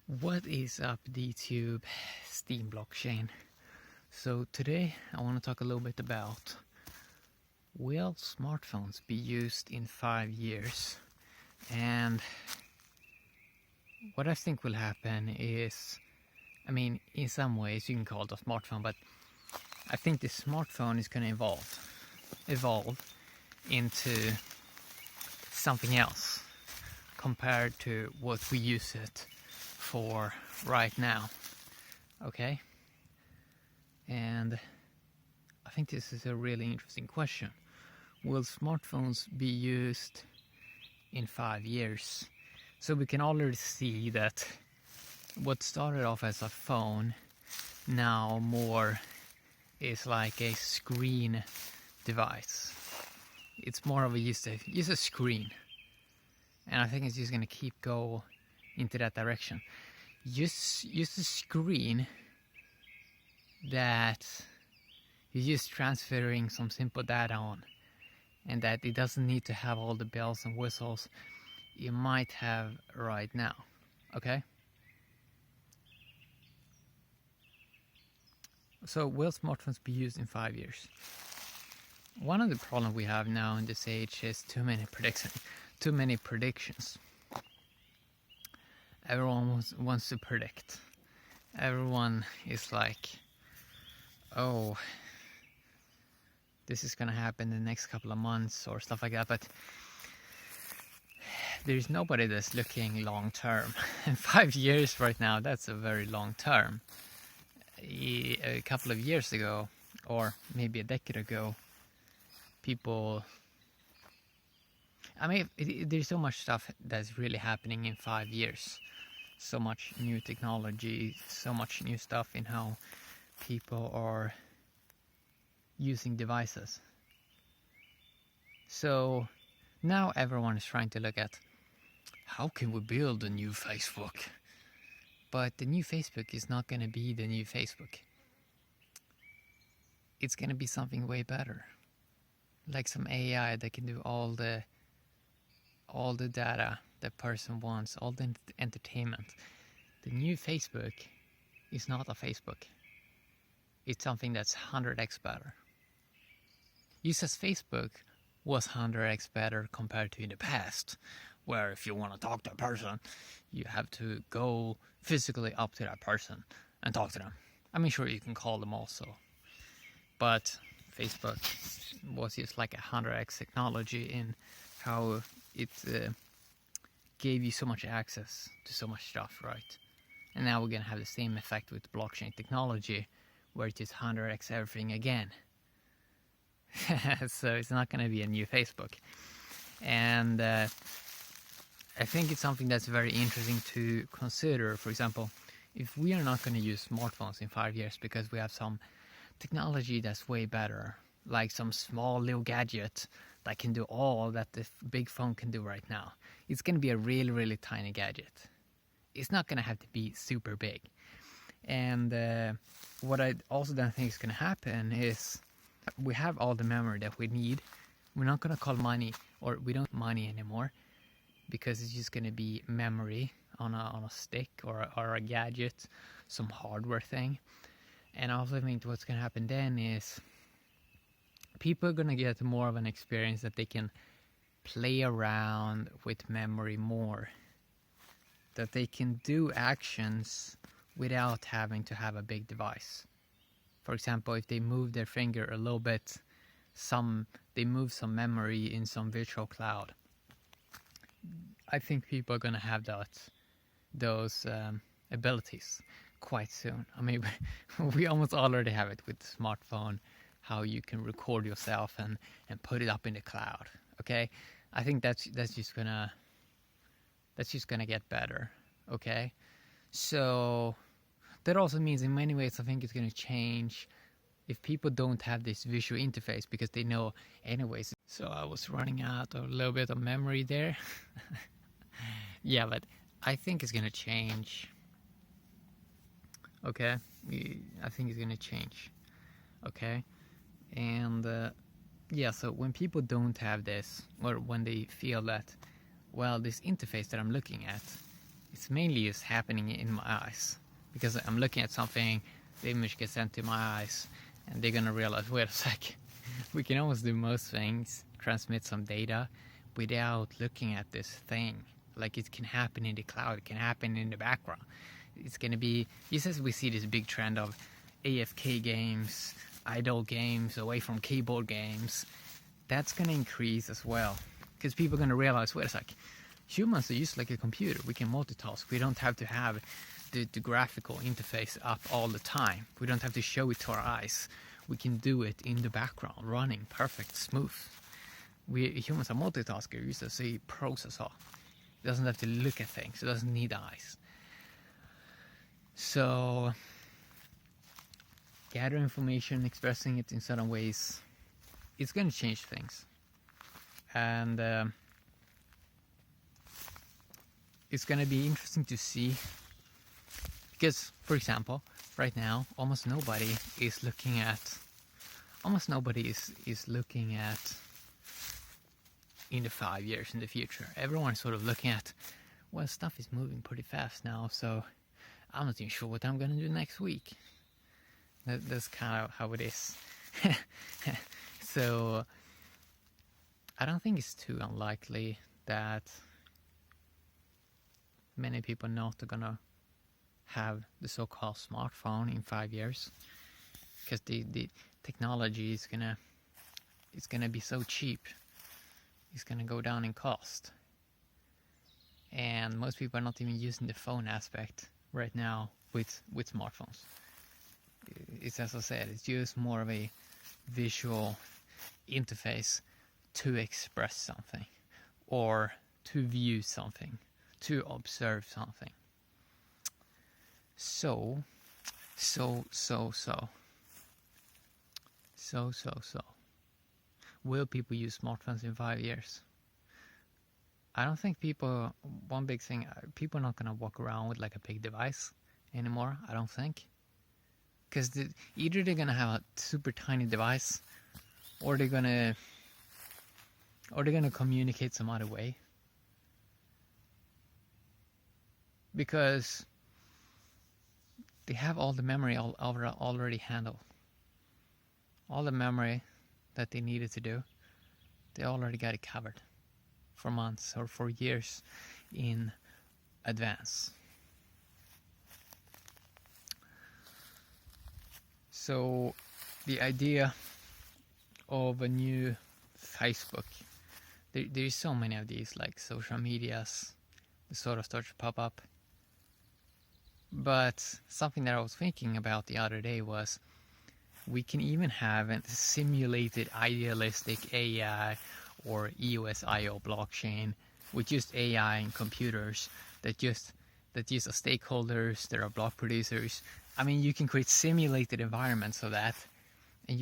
What is up, DTube Steam blockchain? So today I want to talk a little bit about, will smartphones be used in 5 years? And what I think will happen is, in some ways you can call it a smartphone, but I think the smartphone is going to evolve into something else compared to what we use it for right now. Okay? And I think this is a really interesting question. Will smartphones be used in 5 years? So we can already see that what started off as a phone now more is like a screen device. It's more of a screen. And I think it's just going to keep go into that direction. Use a screen that you're just transferring some simple data on, and that it doesn't need to have all the bells and whistles you might have right now. Okay? So will smartphones be used in 5 years? One of the problems we have now in this age is too many predictions. Everyone wants to predict. Everyone is like, oh, this is gonna happen in the next couple of months or stuff like that, but there's nobody that's looking long term. And 5 years right now, that's a very long term. A couple of years ago, or maybe a decade ago, there's so much stuff that's really happening in 5 years. So much new technology, so much new stuff in how people are using devices. So now everyone is trying to look at, how can we build a new Facebook? But the new Facebook is not going to be the new Facebook. It's going to be something way better. Like some AI that can do all the data that person wants, all the entertainment. The new Facebook is not a Facebook. It's something that's 100x better. Just as Facebook was 100x better compared to in the past, where if you want to talk to a person, you have to go physically up to that person and talk to them. Sure, you can call them also, but Facebook was just like 100x technology in how it gave you so much access to so much stuff, right? And now we're gonna have the same effect with blockchain technology, where it is 100x everything again. So it's not gonna be a new Facebook. And I think it's something that's very interesting to consider. For example, if we are not gonna use smartphones in 5 years because we have some technology that's way better, like some small little gadget that can do all that the big phone can do right now. It's going to be a really, really tiny gadget. It's not going to have to be super big. And what I also don't think is going to happen is we have all the memory that we need. We're not going to call money, or we don't money anymore, because it's just going to be memory on a stick or a gadget, some hardware thing. And I also think what's going to happen then is people are going to get more of an experience that they can play around with memory more. That they can do actions without having to have a big device. For example, if they move their finger a little bit, they move some memory in some virtual cloud. I think people are going to have those abilities quite soon. We almost already have it with the smartphone, how you can record yourself and put it up in the cloud. Okay, I think that's just gonna get better. Okay, so that also means in many ways I think it's gonna change if people don't have this visual interface, because they know anyways. So I was running out a little bit of memory there. Yeah, but I think it's gonna change. Okay, I think it's gonna change. Okay. And so when people don't have this, or when they feel that, well, this interface that I'm looking at it's mainly just happening in my eyes, because I'm looking at something, the image gets sent to my eyes, and they're gonna realize, wait a sec, we can almost do most things, transmit some data, without looking at this thing. Like, it can happen in the cloud, it can happen in the background. It's gonna be, just as we see this big trend of AFK games, idle games, away from keyboard games, that's gonna increase as well. Because people are gonna realize, wait a sec, humans are just like a computer. We can multitask. We don't have to have the graphical interface up all the time. We don't have to show it to our eyes. We can do it in the background, running perfect, smooth. We humans are multitaskers. Just as a processor. It doesn't have to look at things. It doesn't need eyes. So, gather information, expressing it in certain ways, it's going to change things. And it's going to be interesting to see, because, for example, right now, almost nobody is looking at in the 5 years in the future. Everyone's sort of looking at, well, stuff is moving pretty fast now, so I'm not even sure what I'm going to do next week. That's kind of how it is. So I don't think it's too unlikely that many people not are going to have the so-called smartphone in 5 years, because the technology is gonna be so cheap. It's gonna go down in cost, and most people are not even using the phone aspect right now with smartphones. It's, as I said, it's just more of a visual interface to express something, or to view something, to observe something. So. Will people use smartphones in 5 years? I don't think people, one big thing, people are not going to walk around with like a big device anymore, I don't think. Because either they're going to have a super tiny device, or they're going to communicate some other way. Because they have all the memory already handled. All the memory that they needed to do, they already got it covered for months or for years in advance. So the idea of a new Facebook, there's so many of these, like social medias, that sort of start to pop up. But something that I was thinking about the other day was, we can even have a simulated idealistic AI or EOS-IO blockchain with just AI and computers that just are stakeholders, that are block producers. I mean, you can create simulated environments of that, and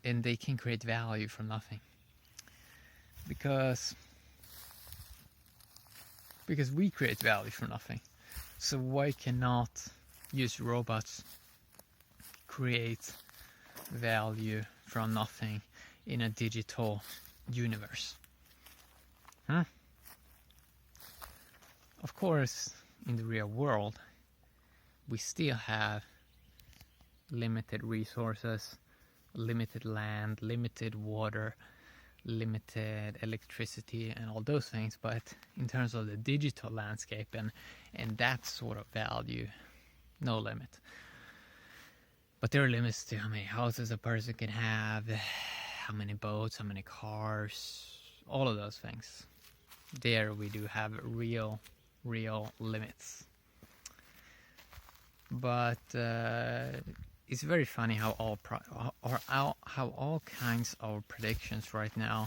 and they can create value from nothing. Because we create value from nothing. So why cannot use robots create value from nothing in a digital universe? Of course, in the real world, we still have limited resources, limited land, limited water, limited electricity, and all those things. But in terms of the digital landscape and that sort of value, no limit. But there are limits to how many houses a person can have, how many boats, how many cars, all of those things. There we do have real limits. But it's very funny how all kinds of predictions right now,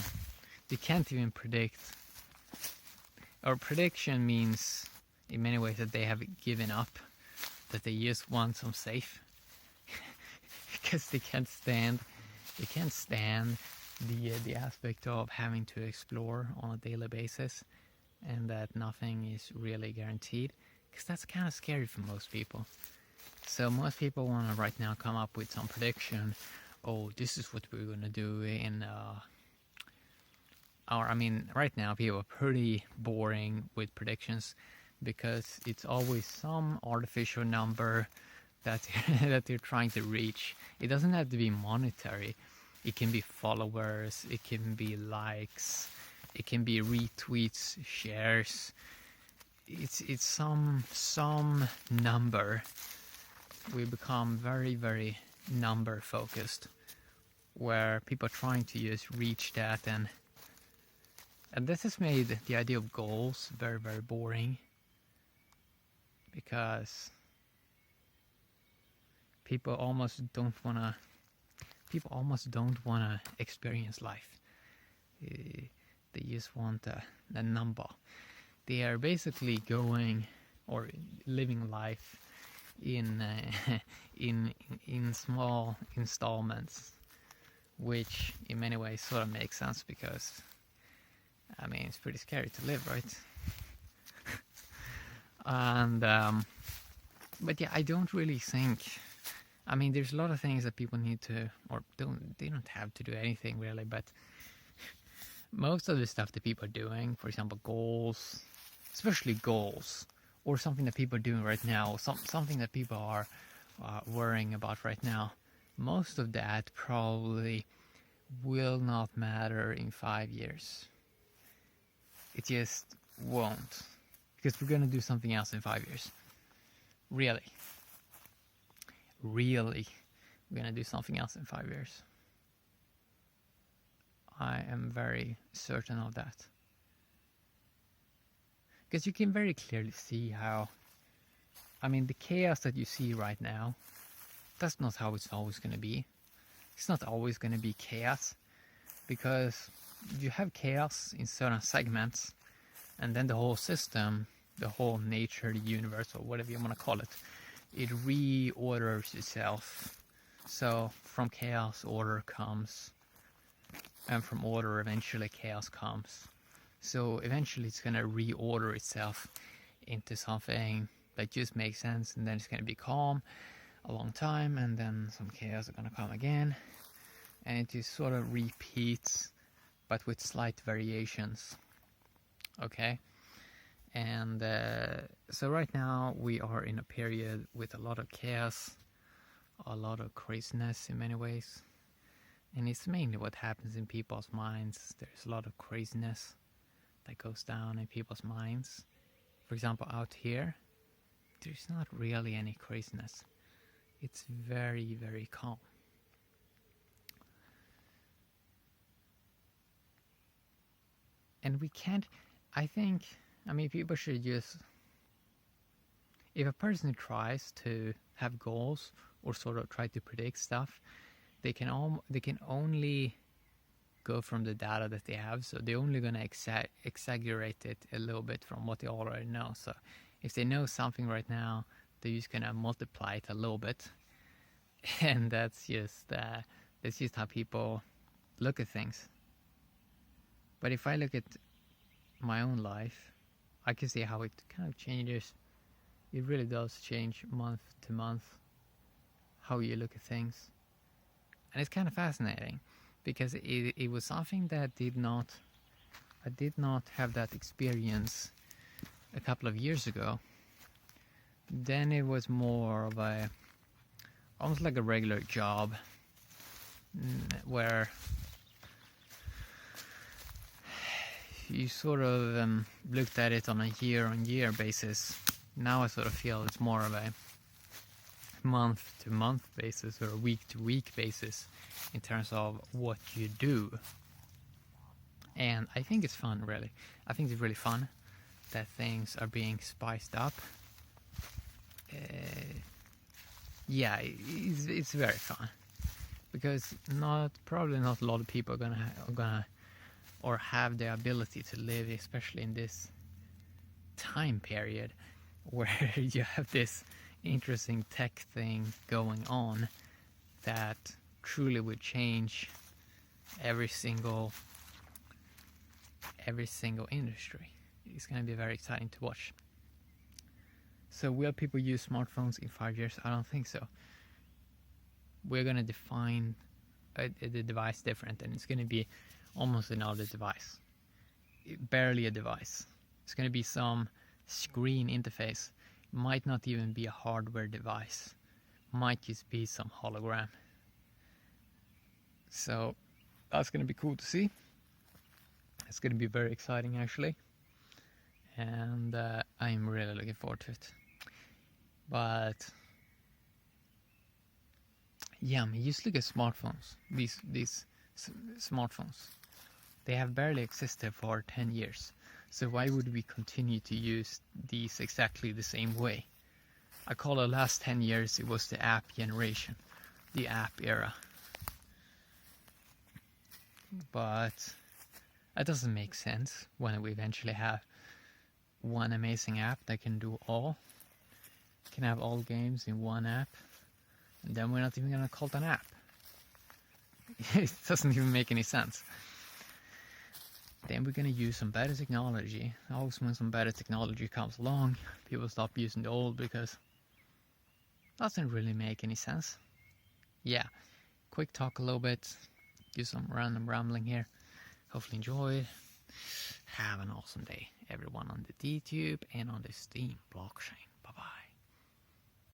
they can't even predict. Or prediction means in many ways that they have given up, that they just want some safe. Because they can't stand the aspect of having to explore on a daily basis, and that nothing is really guaranteed, because that's kind of scary for most people. So most people want to right now come up with some prediction. Oh, this is what we're going to do in right now people are pretty boring with predictions. because it's always some artificial number that that you're trying to reach. It doesn't have to be monetary. It can be followers, it can be likes, it can be retweets, shares. It's some number. We become very, very number focused, where people are trying to just reach that, and this has made the idea of goals very, very boring, because people almost don't wanna experience life. They just want a number. They are basically going or living life in small installments, which in many ways sort of makes sense, because I mean, it's pretty scary to live, right? And but yeah, I don't really think, I mean, there's a lot of things that people need to, or they don't have to do anything really, but most of the stuff that people are doing, for example, goals, especially goals, or something that people are doing right now, something that people are worrying about right now, most of that probably will not matter in 5 years. It just won't, because we're going to do something else in 5 years. Really, we're going to do something else in 5 years. I am very certain of that. Because you can very clearly see how, I mean, the chaos that you see right now, that's not how it's always going to be. It's not always going to be chaos, because you have chaos in certain segments, and then the whole system, the whole nature, the universe, or whatever you want to call it, it reorders itself. So from chaos, order comes, and from order, eventually chaos comes. So eventually it's going to reorder itself into something that just makes sense, and then it's going to be calm a long time, and then some chaos are going to come again, and it just sort of repeats, but with slight variations. Okay? And so right now we are in a period with a lot of chaos, a lot of craziness in many ways, and it's mainly what happens in people's minds. There's a lot of craziness that goes down in people's minds. For example, out here, there's not really any craziness. It's very, very calm. And we can't, I mean, people should just, if a person tries to have goals or sort of try to predict stuff, they can only go from the data that they have. So they're only going to exaggerate it a little bit from what they already know. So if they know something right now, they're just going to multiply it a little bit. And that's just how people look at things. But if I look at my own life, I can see how it kind of changes. It really does change month to month, how you look at things. And it's kind of fascinating, because it was something that I did not have that experience a couple of years ago. Then it was more of almost like a regular job, where you sort of looked at it on a year-on-year basis. Now I sort of feel it's more of a month-to-month basis, or a week-to-week basis, in terms of what you do. And I think it's fun, really. I think it's really fun that things are being spiced up. Yeah, it's very fun, because probably not a lot of people are gonna or have the ability to live, especially in this time period where you have this interesting tech thing going on that truly would change every single industry. It's going to be very exciting to watch. So will people use smartphones in 5 years? I don't think so. We're going to define the device different, and it's going to be almost another device. Barely a device. It's going to be some screen interface. It might not even be a hardware device. Might just be some hologram. So that's going to be cool to see. It's going to be very exciting actually. And I'm really looking forward to it. But yeah, I mean, just look at smartphones. These smartphones. They have barely existed for 10 years. So why would we continue to use these exactly the same way? I call the last 10 years, it was the app generation, the app era. But that doesn't make sense when we eventually have one amazing app that can do all. Can have all games in one app. And then we're not even going to call it an app. It doesn't even make any sense. Then we're going to use some better technology. Always when some better technology comes along, people stop using the old because it doesn't really make any sense. Yeah, quick talk a little bit. Do some random rambling here. Hopefully enjoy it. Have an awesome day, everyone on the DTube and on the Steam blockchain.